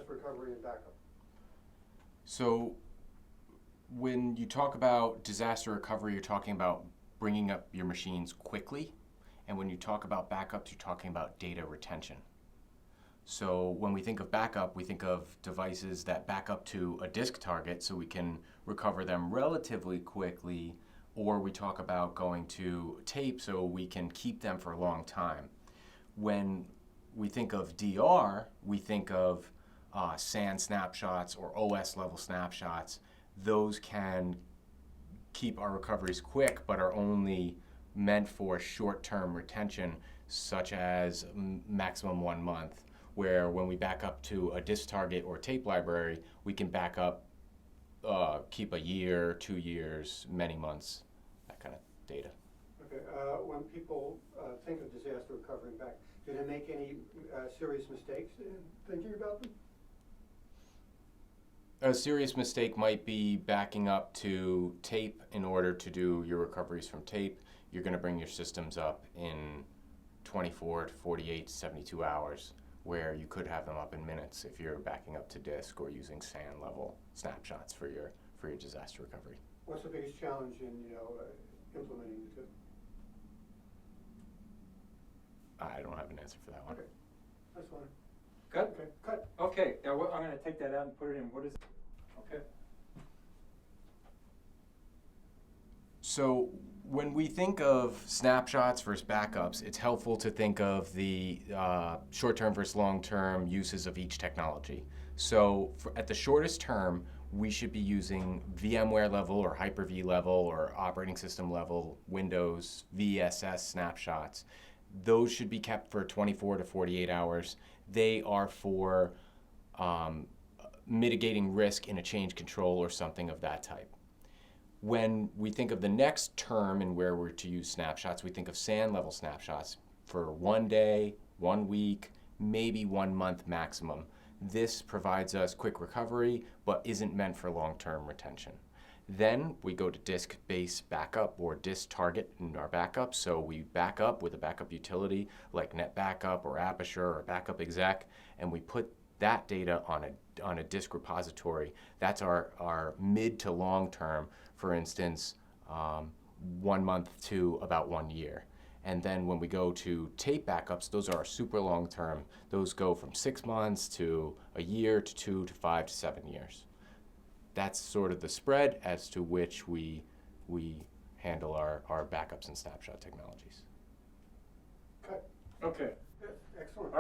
recovery and backup? So when you talk about disaster recovery, you're talking about bringing up your machines quickly. And when you talk about backups, you're talking about data retention. So when we think of backup, we think of devices that back up to a disk target so we can recover them relatively quickly, or we talk about going to tape so we can keep them for a long time. When we think of DR, we think of SAN snapshots or OS level snapshots. Those can keep our recoveries quick, but are only meant for short-term retention, such as maximum 1 month, where when we back up to a disk target or tape library, we can back up, keep a year, 2 years, many months, that kind of data. Okay, when people think of disaster recovery and back, do they make any serious mistakes in thinking about them? A serious mistake might be backing up to tape in order to do your recoveries from tape. You're going to bring your systems up in 24 to 48 to 72 hours, where you could have them up in minutes if you're backing up to disk or using SAN level snapshots for your disaster recovery. What's the biggest challenge in implementing the two? I don't have an answer for that one. Okay, that's fine. Good? Okay, cut. Okay, now I'm going to take that out and put it in. What is it? Okay. So when we think of snapshots versus backups, it's helpful to think of the short-term versus long-term uses of each technology. So at the shortest term, we should be using VMware level or Hyper-V level or operating system level Windows VSS snapshots. Those should be kept for 24 to 48 hours. They are for mitigating risk in a change control or something of that type. When we think of the next term and where we're to use snapshots, we think of SAN level snapshots for 1 day, 1 week, maybe 1 month maximum. This provides us quick recovery, but isn't meant for long-term retention. Then we go to disk-based backup or disk target in our backup. So we back up with a backup utility like NetBackup or Aperture or Backup Exec, and we put that data on a disk repository. That's our mid to long term, for instance, 1 month to about 1 year. And then when we go to tape backups, those are super long term. Those go from 6 months to a year to 2 to 5 to 7 years. That's sort of the spread as to which we handle our backups and snapshot technologies. Cut. Okay. Yeah, excellent.